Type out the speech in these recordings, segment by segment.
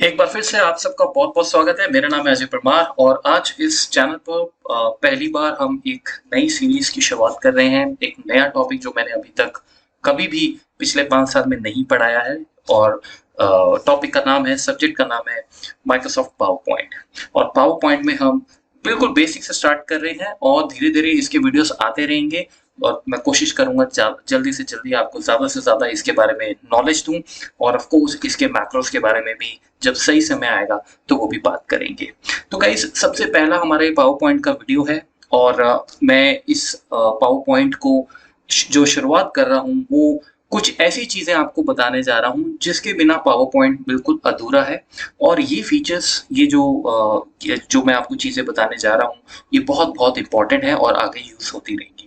एक बार फिर से आप सबका बहुत-बहुत स्वागत है। मेरा नाम है अजय परमार और आज इस चैनल पर पहली बार हम एक नई सीरीज़ की शुरुआत कर रहे हैं। एक नया टॉपिक जो मैंने अभी तक कभी भी पिछले 5 साल में नहीं पढ़ाया है और टॉपिक का नाम है, सब्जेक्ट का नाम है माइक्रोसॉफ्ट पावर पॉइंट। और पावर पॉइंट में हम बिल्कुल बेसिक से स्टार्ट कर रहे हैं और धीरे-धीरे इसके वीडियोस आते रहेंगे और मैं कोशिश करूँगा जल्दी से जल्दी आपको ज़्यादा से ज़्यादा इसके बारे में नॉलेज दूँ और ऑफ कोर्स इसके मैक्रोस के बारे में भी जब सही समय आएगा तो वो भी बात करेंगे। तो गाइस सबसे पहला हमारे पावर पॉइंट का वीडियो है और मैं इस पावर पॉइंट को जो शुरुआत कर रहा हूँ वो कुछ ऐसी चीज़ें आपको बताने जा रहा हूँ जिसके बिना पावर पॉइंट बिल्कुल अधूरा है और ये फीचर्स जो मैं आपको चीज़ें बताने जा रहा हूँ ये बहुत इम्पोर्टेंट है और आगे यूज़ होती रहेंगी।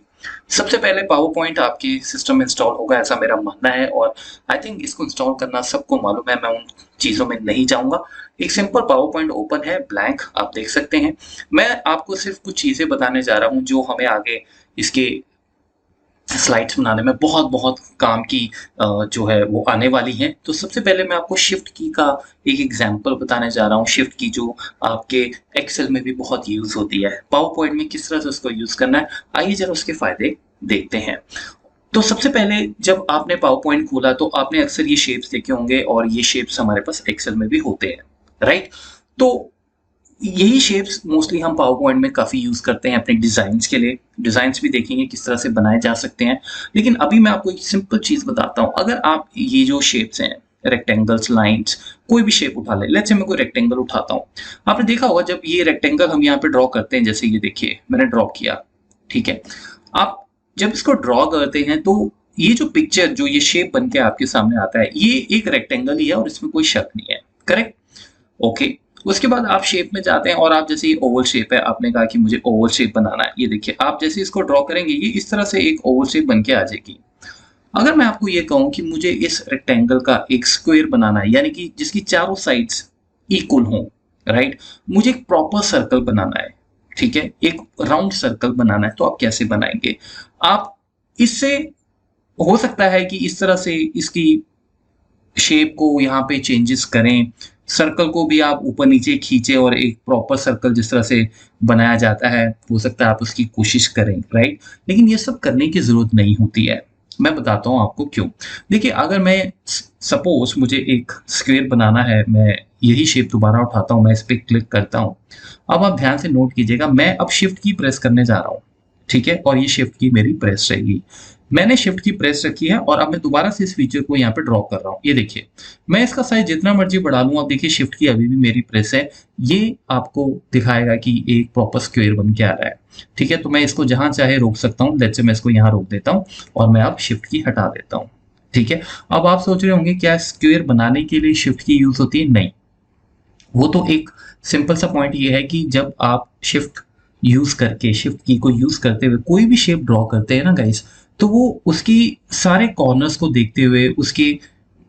सबसे पहले पावर पॉइंट आपके सिस्टम में इंस्टॉल होगा ऐसा मेरा मानना है और आई थिंक इसको इंस्टॉल करना सबको मालूम है, मैं उन चीज़ों में नहीं जाऊँगा। एक सिंपल पावर पॉइंट ओपन है, ब्लैंक आप देख सकते हैं। मैं आपको सिर्फ कुछ चीज़ें बताने जा रहा हूँ जो हमें आगे इसके स्लाइड्स बनाने में बहुत काम की जो है वो आने वाली हैं। तो सबसे पहले मैं आपको शिफ्ट की का एक एग्जांपल बताने जा रहा हूँ। शिफ्ट की जो आपके एक्सेल में भी बहुत यूज़ होती है। पावर पॉइंट में किस तरह से उसको यूज़ करना है, आइए ज़रा उसके फ़ायदे देखते हैं। तो सबसे पहले जब आपने पावर पॉइंट खोला तो आपने अक्सर ये शेप्स देखे होंगे और ये शेप्स हमारे पास एक्सेल में भी होते हैं, राइट? तो यही शेप्स मोस्टली हम पावर पॉइंट में काफ़ी यूज़ करते हैं अपने डिज़ाइंस के लिए। डिज़ाइंस भी देखेंगे किस तरह से बनाए जा सकते हैं। लेकिन अभी मैं आपको एक सिंपल चीज़ बताता हूँ। अगर आप ये जो शेप्स हैं, रेक्टेंगल्स, लाइन्स, कोई भी शेप उठा लें। लेट्स से मैं कोई रेक्टेंगल उठाता हूँ। आपने देखा होगा जब ये रेक्टेंगल हम यहाँ पे ड्रॉ करते हैं, जैसे ये देखिए मैंने ड्रॉ किया, ठीक है? आप जब इसको ड्रॉ करते हैं तो ये जो पिक्चर, जो ये शेप बन के आपके सामने आता है, ये एक रेक्टेंगल ही है और इसमें कोई शक नहीं है, करेक्ट? ओके। उसके बाद आप शेप में जाते हैं और आप जैसे ये ओवल शेप है, आपने कहा कि मुझे ओवल शेप बनाना है। ये देखिए आप जैसे इसको ड्रॉ करेंगे ये इस तरह से एक ओवल शेप बन के आ जाएगी। अगर मैं आपको ये कहूँ कि मुझे इस रेक्टेंगल का एक स्क्वायर बनाना है, यानी कि जिसकी चारों साइड्स इक्वल हों, राइट? मुझे एक प्रॉपर सर्कल बनाना है, ठीक है? एक राउंड सर्कल बनाना है, तो आप कैसे बनाएंगे? आप इससे हो सकता है कि इस तरह से इसकी शेप को यहाँ पे चेंजेस करें, सर्कल को भी आप ऊपर नीचे खींचे और एक प्रॉपर सर्कल जिस तरह से बनाया जाता है, हो सकता है आप उसकी कोशिश करें, राइट? लेकिन ये सब करने की ज़रूरत नहीं होती है। मैं बताता हूँ आपको क्यों। देखिए अगर मैं सपोज़ मुझे एक स्क्वायर बनाना है, मैं यही शेप दोबारा उठाता हूँ, मैं इस पे क्लिक करता हूँ। अब आप ध्यान से नोट कीजिएगा, मैं अब शिफ्ट की प्रेस करने जा रहा हूँ, ठीक है? और ये शिफ्ट की मेरी प्रेस रहेगी। मैंने शिफ्ट की प्रेस रखी है और अब मैं दोबारा से इस फीचर को यहाँ पे ड्रॉ कर रहा हूँ। ये देखिए, मैं इसका साइज़ जितना मर्ज़ी बढ़ा लूँ, अब देखिए शिफ्ट की अभी भी मेरी प्रेस है। ये आपको दिखाएगा कि एक प्रॉपर स्क्वायर बन के आ रहा है। ठीक है? तो मैं इसको जहाँ चाहे रोक सकता हूँ। लेट्स से मैं इसको यहाँ रोक देता हूँ और मैं अब शिफ्ट की हटा देता हूँ। ठीक है? अब आप सोच रहे होंगे क्या स्क्वायर बनाने के लिए शिफ्ट की यूज़ होती है? नहीं। वो तो एक सिंपल सा पॉइंट ये है कि जब आप शिफ्ट यूज़ करके, शिफ्ट की को यूज़ करते हुए कोई भी शेप ड्रॉ करते हैं ना गाइस, तो वो उसकी सारे कॉर्नर्स को देखते हुए उसकी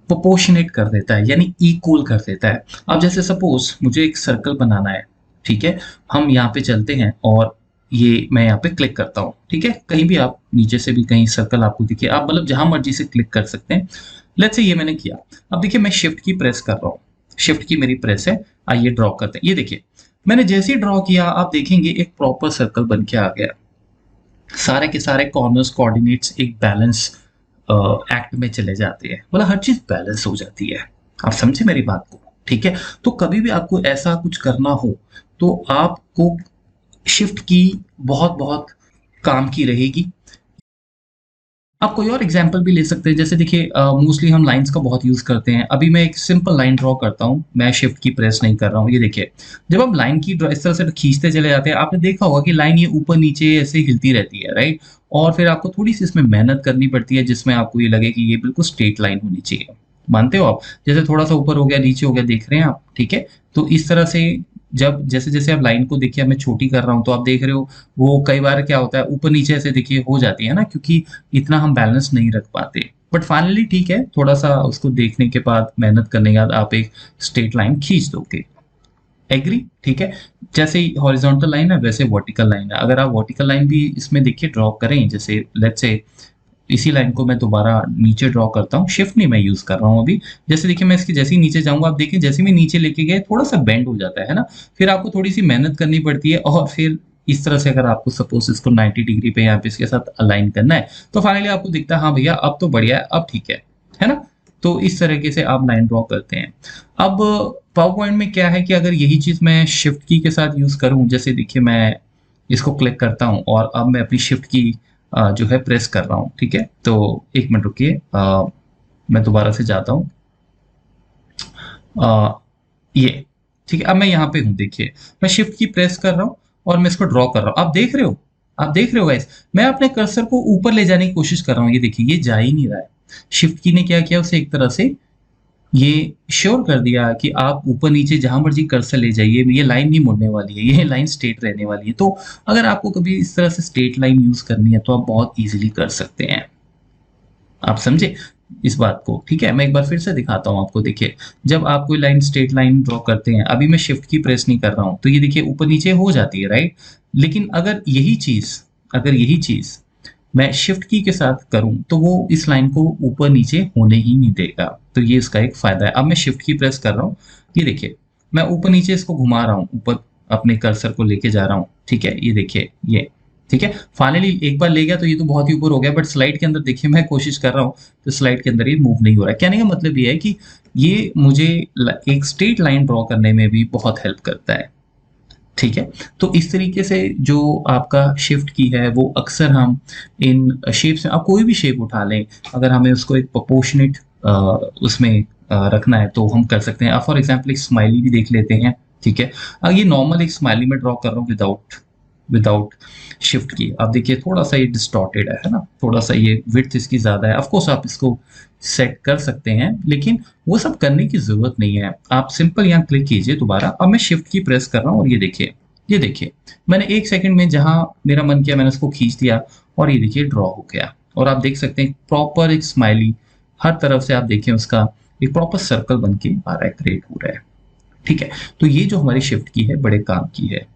प्रोपोर्शनेट कर देता है, यानी इक्वल कर देता है। अब जैसे सपोज मुझे एक सर्कल बनाना है, ठीक है? हम यहाँ पे चलते हैं और ये मैं यहाँ पे क्लिक करता हूँ, ठीक है? कहीं भी आप नीचे से भी कहीं सर्कल आपको दिखे, आप मतलब जहाँ मर्जी से क्लिक कर सकते हैं। लेट्स से ये मैंने किया। अब देखिए मैं शिफ्ट की प्रेस कर रहा हूँ, शिफ्ट की मेरी प्रेस है। आइए ड्रॉ करते हैं। ये देखिए मैंने जैसे ही ड्रॉ किया आप देखेंगे एक प्रॉपर सर्कल बन के आ गया। सारे के सारे कॉर्नर्स, कोऑर्डिनेट्स एक बैलेंस एक्ट में चले जाते हैं, मतलब हर चीज बैलेंस हो जाती है। आप समझे मेरी बात को? ठीक है? तो कभी भी आपको ऐसा कुछ करना हो तो आपको शिफ्ट की बहुत काम की रहेगी। आप कोई और एग्जाम्पल भी ले सकते हैं, जैसे देखिए मोस्टली हम लाइंस का बहुत यूज़ करते हैं। अभी मैं एक सिंपल लाइन ड्रॉ करता हूँ, मैं शिफ्ट की प्रेस नहीं कर रहा हूँ। ये देखिए जब आप लाइन की इस तरह से खींचते चले जाते हैं, आपने देखा होगा कि लाइन ये ऊपर नीचे ऐसे हिलती रहती है, राइट? और फिर आपको थोड़ी सी इसमें मेहनत करनी पड़ती है जिसमें आपको ये लगे कि ये बिल्कुल स्ट्रेट लाइन होनी चाहिए। मानते हो आप? जैसे थोड़ा सा ऊपर हो गया, नीचे हो गया, देख रहे हैं आप? ठीक है? तो इस तरह से जब जैसे-जैसे आप लाइन को देखिए मैं छोटी कर रहा हूँ, तो आप देख रहे हो वो कई बार क्या होता है ऊपर-नीचे ऐसे देखिए हो जाती है ना, क्योंकि इतना हम बैलेंस नहीं रख पाते। बट फाइनली ठीक है, थोड़ा-सा उसको देखने के बाद, मेहनत करने के बाद आप एक स्ट्रेट लाइन खींच दोगे। एग्री? ठीक है? जैसे हॉरिजॉन्टल लाइन है वैसे वर्टिकल लाइन है। अगर आप वर्टिकल लाइन भी इसमें देखिए ड्रॉ करें, जैसे लेट्स से इसी लाइन को मैं दोबारा नीचे ड्रॉ करता हूँ, शिफ्ट नहीं मैं यूज कर रहा हूँ अभी। जैसे देखिए मैं इसके जैसे ही नीचे जाऊंगा, आप देखिए जैसे मैं नीचे लेके गए थोड़ा सा बेंड हो जाता है ना, फिर आपको थोड़ी सी मेहनत करनी पड़ती है, और फिर इस तरह से अगर आपको सपोज इसको 90 डिग्री पे यहाँ पे इसके साथ अलाइन करना है, तो फाइनली आपको दिखता है हाँ भैया अब तो बढ़िया है, अब ठीक है ना। तो इस तरीके से आप लाइन ड्रॉ करते हैं। अब पावर पॉइंट में क्या है कि अगर यही चीज मैं शिफ्ट की के साथ यूज करूं, जैसे देखिए मैं इसको क्लिक करता हूं और अब मैं अपनी शिफ्ट की जो है प्रेस कर रहा हूं, ठीक है। तो एक मिनट रुकिए, मैं दोबारा से जाता हूं। ये ठीक है, अब मैं यहाँ पे हूँ, देखिए मैं शिफ्ट की प्रेस कर रहा हूँ और मैं इसको ड्रॉ कर रहा हूँ। आप देख रहे हो, आप देख रहे हो गाइस, मैं अपने कर्सर को ऊपर ले जाने की कोशिश कर रहा हूँ, ये देखिए ये जा ही नहीं रहा है। शिफ्ट की ने क्या किया, उसे एक तरह से ये श्योर कर दिया कि आप ऊपर नीचे जहां मर्जी कर्सर ले जाइए, ये लाइन नहीं मुड़ने वाली है, ये लाइन स्ट्रेट रहने वाली है। तो अगर आपको कभी इस तरह से स्ट्रेट लाइन यूज करनी है तो आप बहुत इजीली कर सकते हैं। आप समझे इस बात को, ठीक है। मैं एक बार फिर से दिखाता हूं आपको, देखिए जब आप कोई लाइन स्ट्रेट लाइन ड्रॉ करते हैं, अभी मैं शिफ्ट की प्रेस नहीं कर रहा हूं, तो ये देखिए ऊपर नीचे हो जाती है, राइट। लेकिन अगर यही चीज मैं शिफ्ट की के साथ करूं तो वो इस लाइन को ऊपर नीचे होने ही नहीं देगा। तो ये इसका एक फायदा है। अब मैं शिफ्ट की प्रेस कर रहा हूं, ये देखिए मैं ऊपर नीचे इसको घुमा रहा हूं, ऊपर अपने कर्सर को लेके जा रहा हूं, ठीक है। ये देखिए ये ठीक है, फाइनली एक बार ले गया तो ये तो बहुत ही ऊपर हो गया, बट स्लाइड के अंदर देखिए मैं कोशिश कर रहा हूँ तो स्लाइड के अंदर ये मूव नहीं हो रहा है। कहने का मतलब ये है कि ये मुझे एक स्ट्रेट लाइन ड्रॉ करने में भी बहुत हेल्प करता है, ठीक है। तो इस तरीके से जो आपका शिफ्ट की है वो अक्सर हम इन शेप्स में, आप कोई भी शेप उठा लें, अगर हमें उसको एक प्रोपोर्शनेट उसमें रखना है तो हम कर सकते हैं। फॉर एग्जांपल एक स्माइली भी देख लेते हैं, ठीक है। अब ये नॉर्मल एक स्माइली में ड्रॉ कर रहा हूँ विदाउट विदाउट शिफ्ट की, आप देखिए थोड़ा सा ये डिस्टॉर्टेड है ना, थोड़ा सा ये विड्थ इसकी ज्यादा है। ऑफ कोर्स आप इसको सेट कर सकते हैं, लेकिन वो सब करने की जरूरत नहीं है। आप सिंपल यहाँ क्लिक कीजिए दोबारा, अब मैं शिफ्ट की प्रेस कर रहा हूँ और ये देखिए मैंने एक सेकंड में जहां मेरा मन किया मैंने उसको खींच दिया और ये देखिए ड्रॉ हो गया। और आप देख सकते हैं प्रॉपर एक स्माइली, हर तरफ से आप देखें उसका एक प्रॉपर सर्कल बन के आ रहा है, क्रिएट हो रहा है, ठीक है। तो ये जो हमारी शिफ्ट की है बड़े काम की है।